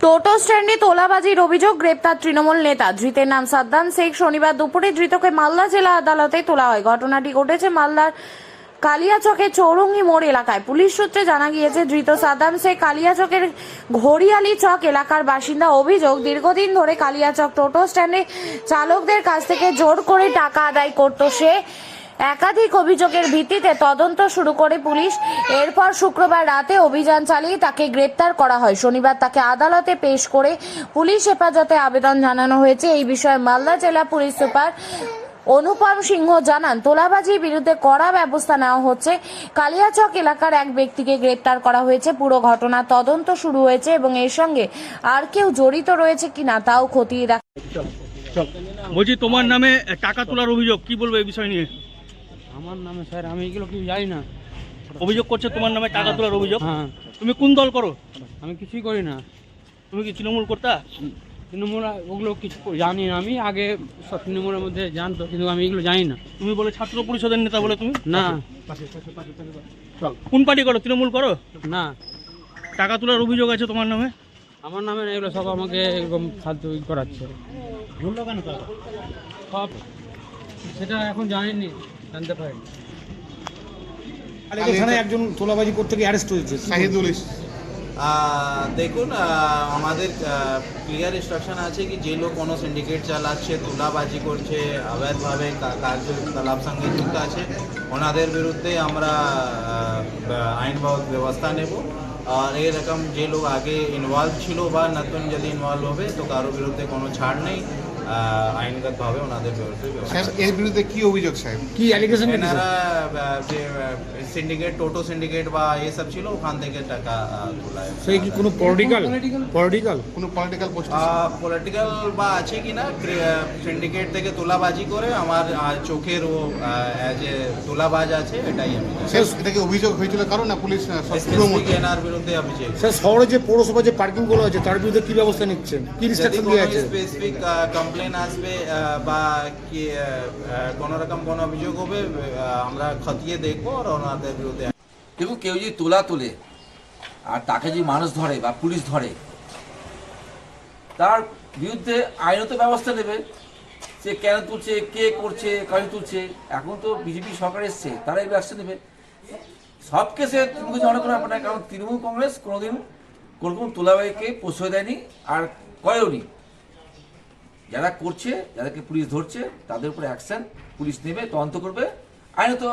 টোটো স্ট্যান্ডে তোলাবাজির অভিযোগ, গ্রেপ্তার তৃণমূল নেতা। ধৃতের নাম সাদ্দাম শেখ। শনিবার দুপুরে ধৃতকে মালদা জেলা আদালতে তোলা হয়। ঘটনাটি ঘটেছে মালদার কালিয়াচকের চৌরঙ্গি মোড় এলাকায়। পুলিশ সূত্রে জানা গিয়েছে, ধৃত সাদ্দাম শেখ কালিয়াচকের ঘড়িয়ালি চক এলাকার বাসিন্দা। অভিযোগ, দীর্ঘদিন ধরে কালিয়াচক টোটো স্ট্যান্ডে চালকদের কাছ থেকে জোর করে টাকা আদায় করত সে। একাধিক অভিযোগের ভিত্তিতে তদন্ত শুরু করে পুলিশ। এরপর শুক্রবার রাতে অভিযান চালিয়ে তাকে গ্রেপ্তার করা হয়। শনিবার তাকে আদালতে পেশ করে পুলিশ হেফাজতে আবেদন জানানো হয়েছে। এই বিষয়ে মালদা জেলা পুলিশ সুপার অনুপম সিংহ জানান, তোলাবাজির বিরুদ্ধে কড়া ব্যবস্থা নেওয়া হচ্ছে। কালিয়াচক এলাকার এক ব্যক্তিকে গ্রেপ্তার করা হয়েছে। পুরো ঘটনার তদন্ত শুরু হয়েছে এবং এর সঙ্গে আর কেউ জড়িত রয়েছে কিনা তাও খতিয়ে দেখা। বলছি, তোমার নামে টাকা তোলার অভিযোগ, কি বলবো এই বিষয় নিয়ে? আমার নামে স্যার, আমি এগুলো কিছু জানি না। অভিযোগ করছে তোমার নামে টাকা তোলার অভিযোগ। হ্যাঁ, তুমি কোন দল করো? আমি কিছুই করি না। তুমি কি তৃণমূল করতা? তৃণমূল ওগুলো কিছু জানি না। আমি আগে সব তৃণমূলের মধ্যে জানতো, কিন্তু আমি এগুলো জানি না। তুমি বলে ছাত্র পরিষদের নেতা বলে তুমি? না। কোন পার্টি করো? তৃণমূল করো? না, টাকা তোলার অভিযোগ আছে তোমার নামে? আমার নামে না, এগুলো সব আমাকে এরকম খাদ্য করাচ্ছে সব। সেটা এখন জানিনি, জানতে পারিনি। এখানে একজন তোলাবাজি করতে গিয়ে অ্যারেস্ট হয়েছে, শাহিদুল ইসলাম। দেখুন, আমাদের ক্লিয়ার ইনস্ট্রাকশন আছে কি যে লোক কোনো সিন্ডিকেট চালাচ্ছে, তোলাবাজি করছে, অবৈধভাবে কার্যকলাপ সঙ্গে যুক্ত আছে, ওনাদের বিরুদ্ধে আমরা আইন ব্যবস্থা নেব। আর এরকম যে লোক আগে ইনভলভ ছিল বা নতুন যদি ইনভলভ হবে তো কারোর বিরুদ্ধে কোনো ছাড় নেই, আইনগতভাবে ওনাদের বিরুদ্ধে। এর বিরুদ্ধে কি অভিযোগ সাহেব, কি অ্যালিগেশন? এনারা যে সিন্ডিকেট, টোটো সিন্ডিকেট বা এসব ছিল, ওখান থেকে টাকা তোলায়। সেই কি কোনো পলিটিক্যাল কোনো পলিটিক্যাল বা আছে কি না? সিন্ডিকেট থেকে তোলাবাজি করে আমার চোখের ও যে তোলাবাজ আছে, এটাই আমি। এটাকে অভিযোগ হয়েছিল কারণ না পুলিশ এনার বিরুদ্ধে অভিযোগ। স্যার, শহরে যে পৌরসভা যে পার্কিং গুলো আছে তার বিরুদ্ধে কি ব্যবস্থা নিচ্ছেন, কি ইনস্ট্রাকশন দেওয়া আছে? স্পেসিফিক কমপ্লেন আসবে বা কি কোনো রকম কোনো অভিযোগ হবে, আমরা খতিয়ে দেখবো আর ওনাদের বিরুদ্ধে। দেখুন, কেউ যদি তোলে আর তাকে যদি মানুষ ধরে বা পুলিশ ধরে, তার বিরুদ্ধে আইনত ব্যবস্থা নেবে। সে কেন তুলছে, কে করছে, কাজ তুলছে। এখন তো বিজেপি সরকার এসছে, তারা এই ব্যবস্থা নেবে। সব কেসে তৃণমূল ঝগড়া করা হবে না, কারণ তৃণমূল কংগ্রেস কোনোদিন কোনোরকম তোলাবাজিকে প্রশ্রয় দেয়নি আর করেওনি। যারা করছে, যাদেরকে পুলিশ ধরছে, তাদের উপরে অ্যাকশন পুলিশ নেবে, তদন্ত করবে, আইনত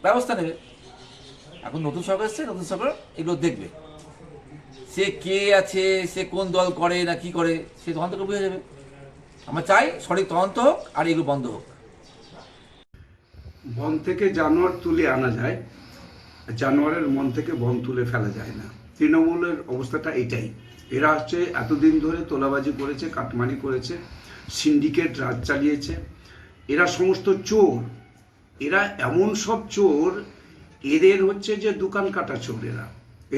ব্যবস্থা নেবে। এখন নতুন সরকার এসছে, নতুন সরকার এগুলো দেখবে। সে কে আছে, সে কোন দল করে না কি করে, সে তদন্ত করে বুঝে যাবে। আমরা চাই সঠিক তদন্ত হোক আর এগুলো বন্ধ হোক। বন থেকে জানোয়ার তুলে আনা যায়, জানোয়ারের মন থেকে বন তুলে ফেলা যায় না। তৃণমূলের অবস্থাটা এটাই। এরা হচ্ছে এতদিন ধরে তোলাবাজি করেছে, কাটমানি করেছে, সিন্ডিকেট রাজ চালিয়েছে। এরা সমস্ত চোর। এরা এমন সব চোর, এদের হচ্ছে যে দোকান কাটা চোর।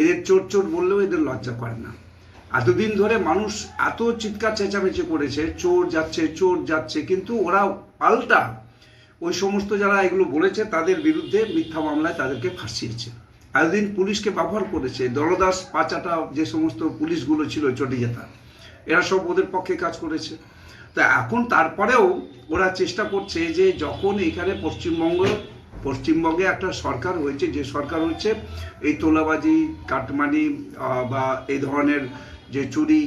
এদের চোর চোর বললেও এদের লজ্জা করে না। এতদিন ধরে মানুষ এত চিৎকার চেঁচামেচি করেছে, চোর যাচ্ছে চোর যাচ্ছে, কিন্তু ওরা পাল্টা ওই সমস্ত যারা এগুলো বলেছে তাদের বিরুদ্ধে মিথ্যা মামলায় তাদেরকে ফাঁসিয়েছে। এতদিন পুলিশকে ব্যবহার করেছে, দলদাস পাচাটা যে সমস্ত পুলিশগুলো ছিল চটিজাতা, এরা সব ওদের পক্ষে কাজ করেছে। তা এখন তারপরেও ওরা চেষ্টা করছে যে যখন এখানে পশ্চিমবঙ্গে একটা সরকার হয়েছে, যে সরকার হচ্ছে এই তোলাবাজি, কাটমানি বা এই ধরনের যে চুরি,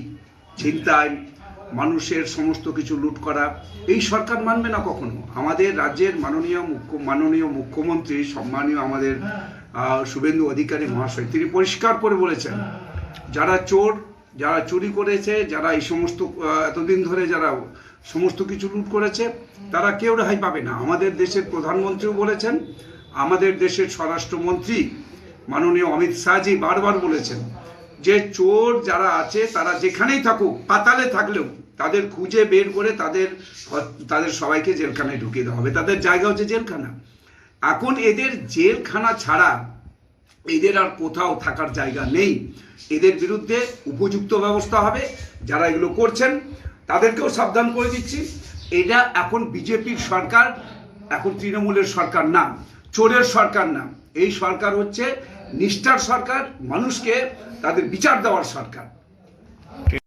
ছিনতাই, মানুষের সমস্ত কিছু লুট করা, এই সরকার মানবে না কখনো। আমাদের রাজ্যের মাননীয় মুখ্যমন্ত্রী, সম্মানীয় আমাদের শুভেন্দু অধিকারী মহাশয়, তিনি পরিষ্কার করে বলেছেন, যারা চোর, যারা চুরি করেছে, যারা এই সমস্ত এতদিন ধরে যারা সমস্ত কিছু লুট করেছে, তারা কেউ রেহাই পাবে না। আমাদের দেশের প্রধানমন্ত্রীও বলেছেন, আমাদের দেশের স্বরাষ্ট্রমন্ত্রী মাননীয় অমিত শাহজি বারবার বলেছেন যে চোর যারা আছে তারা যেখানেই থাকুক, পাতালে থাকলেও তাদের খুঁজে বের করে তাদের সবাইকে জেলখানায় ঢুকিয়ে দেওয়া হবে। তাদের জায়গা হচ্ছে জেলখানা। এখন এদের জেলখানা ছাড়া এদের আর কোথাও থাকার জায়গা নেই। এদের বিরুদ্ধে উপযুক্ত ব্যবস্থা হবে। যারা এগুলো করছেন তাদেরকেও সাবধান করে দিচ্ছি, এটা এখন বিজেপির সরকার, এখন তৃণমূলের সরকার না, চোরের সরকার না। এই সরকার হচ্ছে নিষ্ঠার সরকার, মানুষকে তাদের বিচার দেওয়ার সরকার।